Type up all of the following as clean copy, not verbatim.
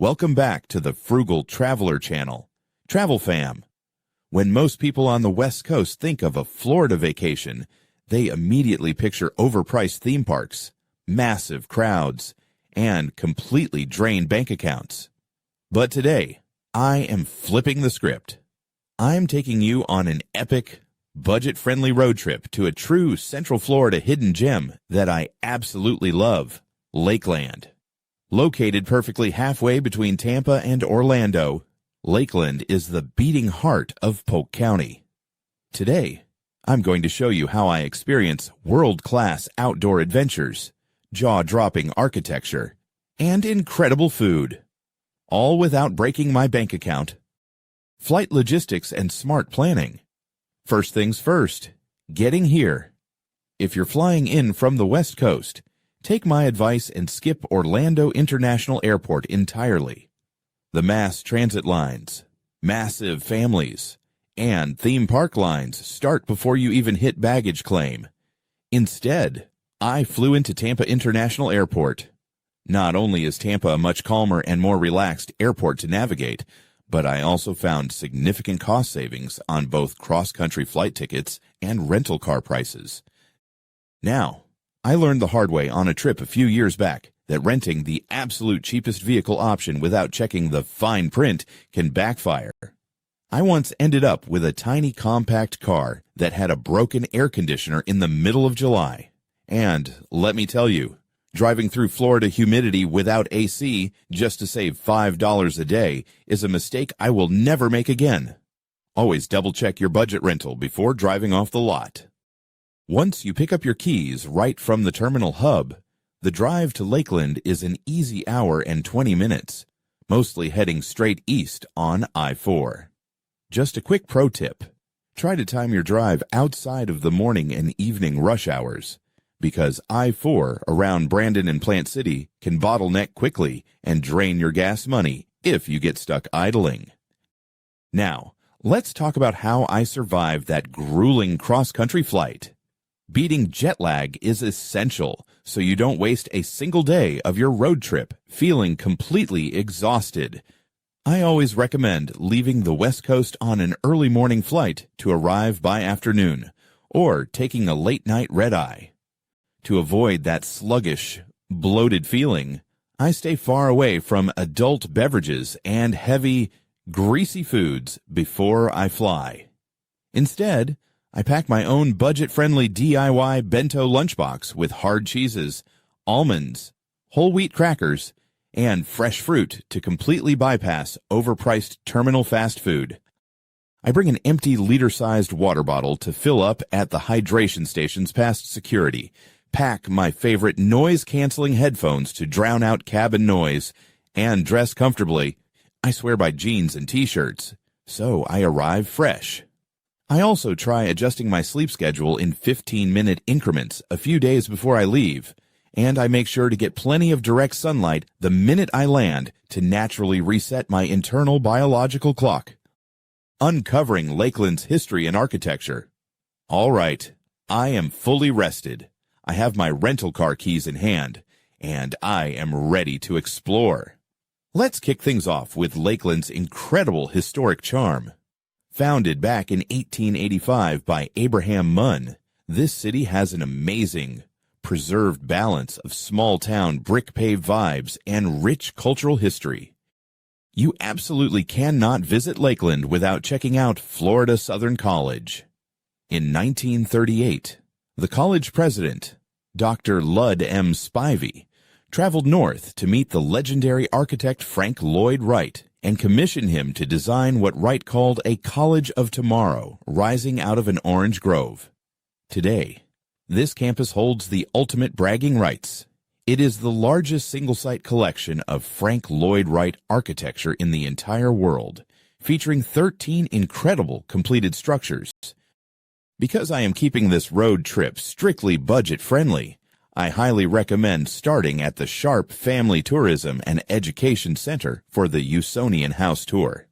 Welcome back to the Frugal Traveler Channel. Travel Fam. When most people on the West Coast think of a Florida vacation, they immediately picture overpriced theme parks, massive crowds, and completely drained bank accounts. But today, I am flipping the script. I'm taking you on an epic, budget-friendly road trip to a true Central Florida hidden gem that I absolutely love, Lakeland. Located perfectly halfway between Tampa and Orlando, Lakeland is the beating heart of Polk County. Today, I'm going to show you how I experience world-class outdoor adventures, jaw-dropping architecture, and incredible food, all without breaking my bank account. Flight logistics and smart planning. First things first, getting here. If you're flying in from the West Coast, take my advice and skip Orlando International Airport entirely. The mass transit lines, massive families, and theme park lines start before you even hit baggage claim. Instead, I flew into Tampa International Airport. Not only is Tampa a much calmer and more relaxed airport to navigate, but I also found significant cost savings on both cross-country flight tickets and rental car prices. Now, I learned the hard way on a trip a few years back that renting the absolute cheapest vehicle option without checking the fine print can backfire. I once ended up with a tiny compact car that had a broken air conditioner in the middle of July. And let me tell you, driving through Florida humidity without AC just to save $5 a day is a mistake I will never make again. Always double-check your budget rental before driving off the lot. Once you pick up your keys right from the terminal hub, the drive to Lakeland is an easy hour and 20 minutes, mostly heading straight east on I-4. Just a quick pro tip. Try to time your drive outside of the morning and evening rush hours, because I-4 around Brandon and Plant City can bottleneck quickly and drain your gas money if you get stuck idling. Now, let's talk about how I survived that grueling cross-country flight. Beating jet lag is essential so you don't waste a single day of your road trip feeling completely exhausted. I always recommend leaving the West Coast on an early morning flight to arrive by afternoon, or taking a late-night red-eye. To avoid that sluggish, bloated feeling, I stay far away from adult beverages and heavy, greasy foods before I fly. Instead, I pack my own budget-friendly DIY bento lunchbox with hard cheeses, almonds, whole wheat crackers, and fresh fruit to completely bypass overpriced terminal fast food. I bring an empty liter-sized water bottle to fill up at the hydration stations past security, pack my favorite noise-canceling headphones to drown out cabin noise, and dress comfortably. I swear by jeans and t-shirts, so I arrive fresh. I also try adjusting my sleep schedule in 15-minute increments a few days before I leave, and I make sure to get plenty of direct sunlight the minute I land to naturally reset my internal biological clock. Uncovering Lakeland's history and architecture. All right, I am fully rested. I have my rental car keys in hand, and I am ready to explore. Let's kick things off with Lakeland's incredible historic charm. Founded back in 1885 by Abraham Munn, this city has an amazing, preserved balance of small-town brick-paved vibes and rich cultural history. You absolutely cannot visit Lakeland without checking out Florida Southern College. In 1938, the college president, Dr. Lud M. Spivey, traveled north to meet the legendary architect Frank Lloyd Wright and commissioned him to design what Wright called a college of tomorrow rising out of an orange grove. Today, this campus holds the ultimate bragging rights. It is the largest single-site collection of Frank Lloyd Wright architecture in the entire world, featuring 13 incredible completed structures. Because I am keeping this road trip strictly budget-friendly, I highly recommend starting at the Sharp Family Tourism and Education Center for the Usonian House Tour.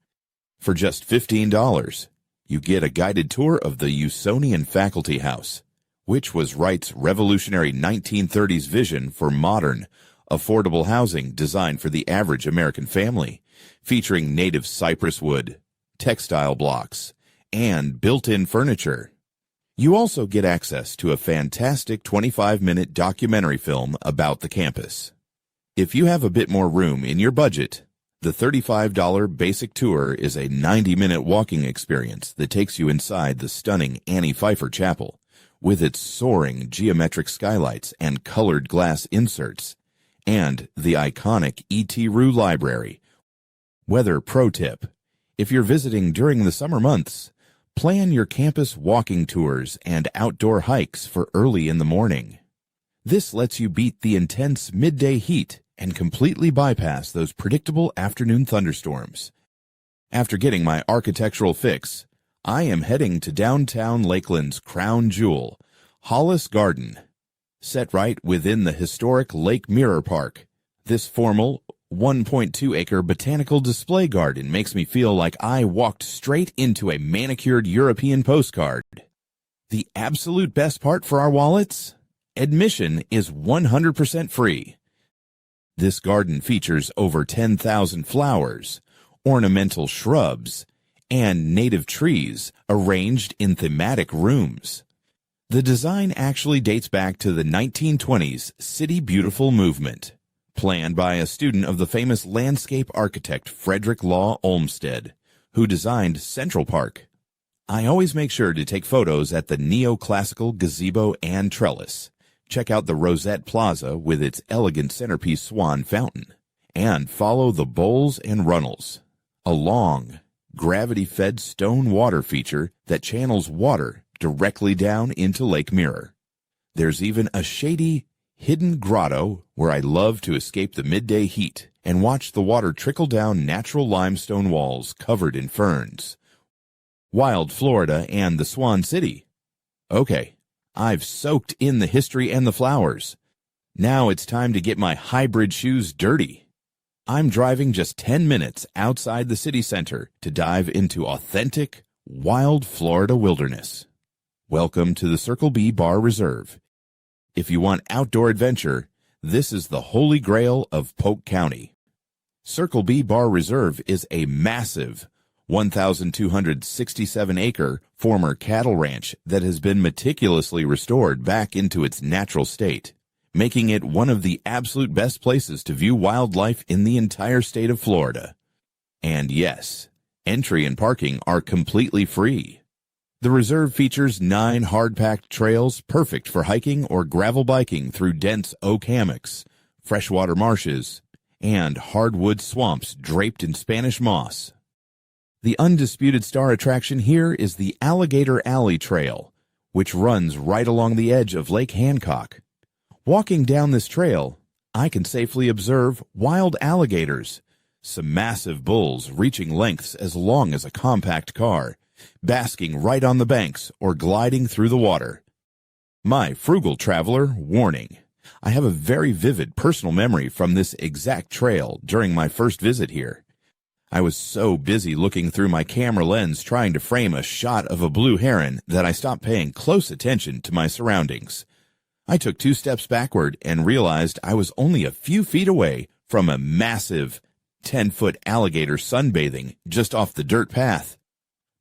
For just $15, you get a guided tour of the Usonian Faculty House, which was Wright's revolutionary 1930s vision for modern, affordable housing designed for the average American family, featuring native cypress wood, textile blocks, and built-in furniture. You also get access to a fantastic 25-minute documentary film about the campus. If you have a bit more room in your budget, the $35 basic tour is a 90-minute walking experience that takes you inside the stunning Annie Pfeiffer Chapel, with its soaring geometric skylights and colored glass inserts, and the iconic E.T. Rue Library. Weather pro tip: if you're visiting during the summer months, plan your campus walking tours and outdoor hikes for early in the morning. This lets you beat the intense midday heat and completely bypass those predictable afternoon thunderstorms. After getting my architectural fix, I am heading to downtown Lakeland's crown jewel, Hollis Garden. Set right within the historic Lake Mirror Park, this formal 1.2-acre botanical display garden makes me feel like I walked straight into a manicured European postcard. The absolute best part for our wallets? Admission is 100% free. This garden features over 10,000 flowers, ornamental shrubs, and native trees arranged in thematic rooms. The design actually dates back to the 1920s City Beautiful movement, planned by a student of the famous landscape architect Frederick Law Olmsted, who designed Central Park. I always make sure to take photos at the neoclassical gazebo and trellis, check out the Rosette Plaza with its elegant centerpiece swan fountain, and follow the bowls and runnels, a long, gravity-fed stone water feature that channels water directly down into Lake Mirror. There's even a shady, hidden grotto where I love to escape the midday heat and watch the water trickle down natural limestone walls covered in ferns. Wild Florida and the Swan City. Okay, I've soaked in the history and the flowers. Now it's time to get my hybrid shoes dirty. I'm driving just 10 minutes outside the city center to dive into authentic, wild Florida wilderness. Welcome to the Circle B Bar Reserve. If you want outdoor adventure, this is the holy grail of Polk County. Circle B Bar Reserve is a massive 1,267-acre former cattle ranch that has been meticulously restored back into its natural state, making it one of the absolute best places to view wildlife in the entire state of Florida. And yes, entry and parking are completely free. The reserve features 9 hard-packed trails perfect for hiking or gravel biking through dense oak hammocks, freshwater marshes, and hardwood swamps draped in Spanish moss. The undisputed star attraction here is the Alligator Alley Trail, which runs right along the edge of Lake Hancock. Walking down this trail, I can safely observe wild alligators, some massive bulls reaching lengths as long as a compact car, basking right on the banks or gliding through the water. My frugal traveler warning: I have a very vivid personal memory from this exact trail during my first visit here. I was so busy looking through my camera lens trying to frame a shot of a blue heron that I stopped paying close attention to my surroundings. I took 2 steps backward and realized I was only a few feet away from a massive 10-foot alligator sunbathing just off the dirt path.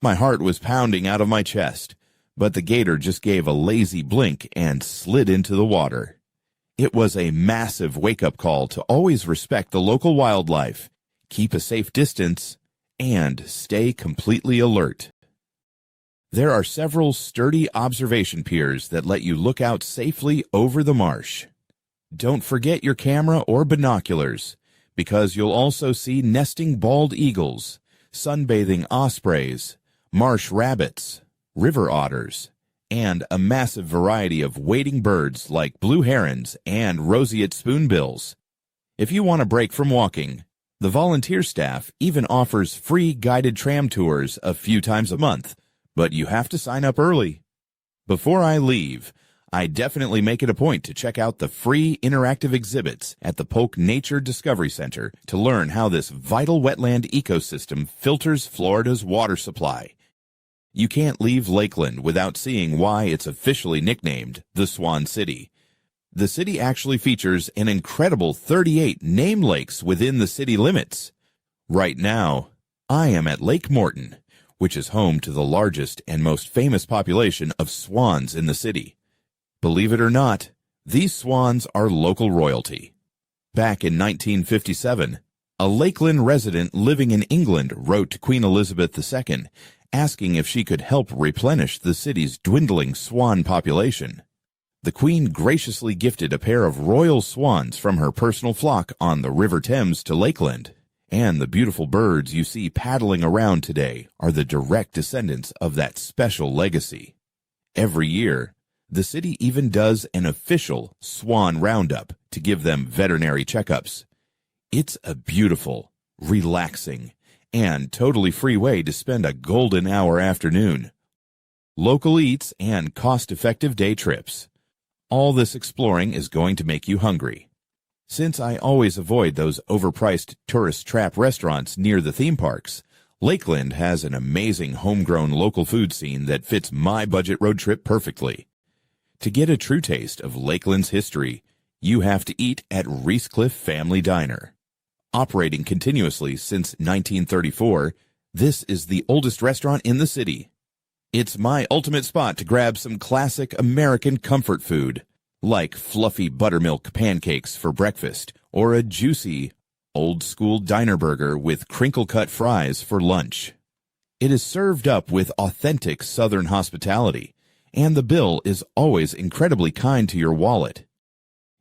My heart was pounding out of my chest, but the gator just gave a lazy blink and slid into the water. It was a massive wake-up call to always respect the local wildlife, keep a safe distance, and stay completely alert. There are several sturdy observation piers that let you look out safely over the marsh. Don't forget your camera or binoculars, because you'll also see nesting bald eagles, sunbathing ospreys, marsh rabbits, river otters, and a massive variety of wading birds like blue herons and roseate spoonbills. If you want a break from walking, the volunteer staff even offers free guided tram tours a few times a month, but you have to sign up early. Before I leave, I definitely make it a point to check out the free interactive exhibits at the Polk Nature Discovery Center to learn how this vital wetland ecosystem filters Florida's water supply. You can't leave Lakeland without seeing why it's officially nicknamed the Swan City. The city actually features an incredible 38 named lakes within the city limits. Right now, I am at Lake Morton, which is home to the largest and most famous population of swans in the city. Believe it or not, these swans are local royalty. Back in 1957, a Lakeland resident living in England wrote to Queen Elizabeth II asking if she could help replenish the city's dwindling swan population. The Queen graciously gifted a pair of royal swans from her personal flock on the River Thames to Lakeland, and the beautiful birds you see paddling around today are the direct descendants of that special legacy. Every year, the city even does an official swan roundup to give them veterinary checkups. It's a beautiful, relaxing, and totally free way to spend a golden hour afternoon. Local eats and cost-effective day trips. All this exploring is going to make you hungry. Since I always avoid those overpriced tourist trap restaurants near the theme parks, Lakeland has an amazing homegrown local food scene that fits my budget road trip perfectly. To get a true taste of Lakeland's history, you have to eat at Reescliff Family Diner. Operating continuously since 1934, this is the oldest restaurant in the city. It's my ultimate spot to grab some classic American comfort food, like fluffy buttermilk pancakes for breakfast or a juicy, old-school diner burger with crinkle-cut fries for lunch. It is served up with authentic Southern hospitality, and the bill is always incredibly kind to your wallet.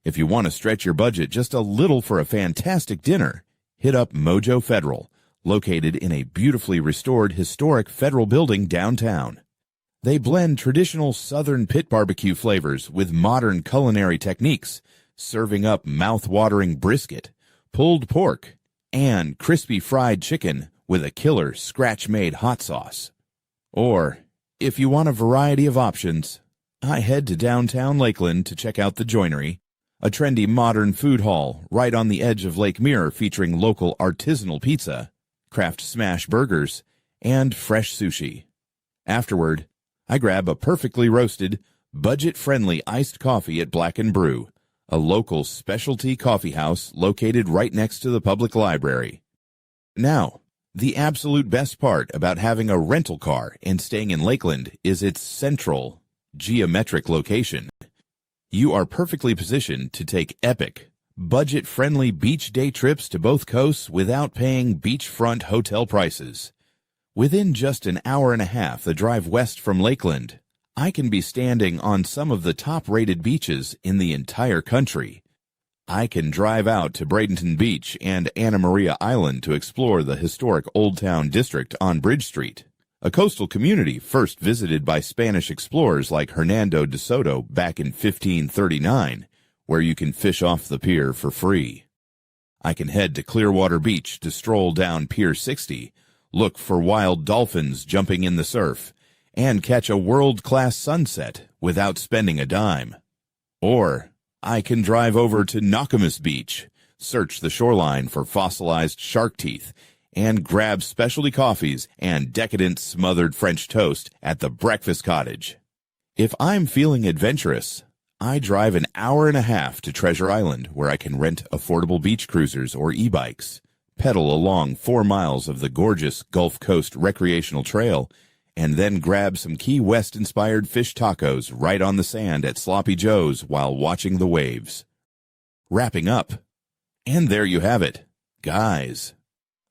If you want to stretch your budget just a little for a fantastic dinner, hit up Mojo Federal, located in a beautifully restored historic federal building downtown. They blend traditional Southern pit barbecue flavors with modern culinary techniques, serving up mouth-watering brisket, pulled pork, and crispy fried chicken with a killer scratch-made hot sauce. Or, if you want a variety of options, I head to downtown Lakeland to check out the Joinery, a trendy modern food hall right on the edge of Lake Mirror featuring local artisanal pizza, craft smash burgers, and fresh sushi. Afterward, I grab a perfectly roasted, budget-friendly iced coffee at Black & Brew, a local specialty coffee house located right next to the public library. Now, the absolute best part about having a rental car and staying in Lakeland is its central, geometric location. You are perfectly positioned to take epic, budget-friendly beach day trips to both coasts without paying beachfront hotel prices. Within just an hour and a half the drive west from Lakeland, I can be standing on some of the top-rated beaches in the entire country. I can drive out to Bradenton Beach and Anna Maria Island to explore the historic Old Town District on Bridge Street, a coastal community first visited by Spanish explorers like Hernando de Soto back in 1539, where you can fish off the pier for free. I can head to Clearwater Beach to stroll down Pier 60, look for wild dolphins jumping in the surf, and catch a world-class sunset without spending a dime. Or I can drive over to Nakamas Beach, search the shoreline for fossilized shark teeth, and grab specialty coffees and decadent smothered French toast at the Breakfast Cottage. If I'm feeling adventurous, I drive an hour and a half to Treasure Island, where I can rent affordable beach cruisers or e-bikes, pedal along 4 miles of the gorgeous Gulf Coast recreational trail, and then grab some Key West-inspired fish tacos right on the sand at Sloppy Joe's while watching the waves. Wrapping up. And there you have it. Guys,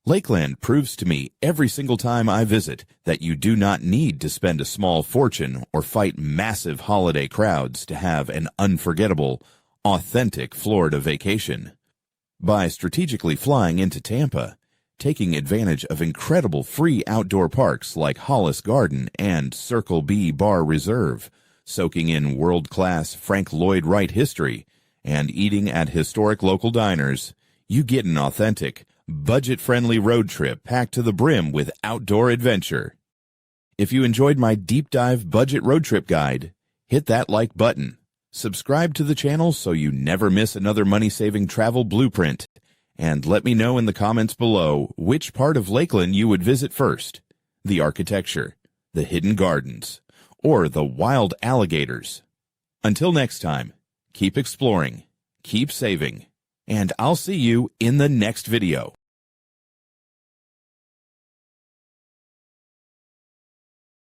Lakeland proves to me every single time I visit that you do not need to spend a small fortune or fight massive holiday crowds to have an unforgettable, authentic Florida vacation. By strategically flying into Tampa, taking advantage of incredible free outdoor parks like Hollis Garden and Circle B Bar Reserve, soaking in world-class Frank Lloyd Wright history, and eating at historic local diners, you get an authentic, budget-friendly road trip packed to the brim with outdoor adventure. If you enjoyed my deep dive budget road trip guide, hit that like button, subscribe to the channel so you never miss another money-saving travel blueprint, and let me know in the comments below which part of Lakeland you would visit first: the architecture, the hidden gardens, or the wild alligators. Until next time, keep exploring, keep saving, and I'll see you in the next video.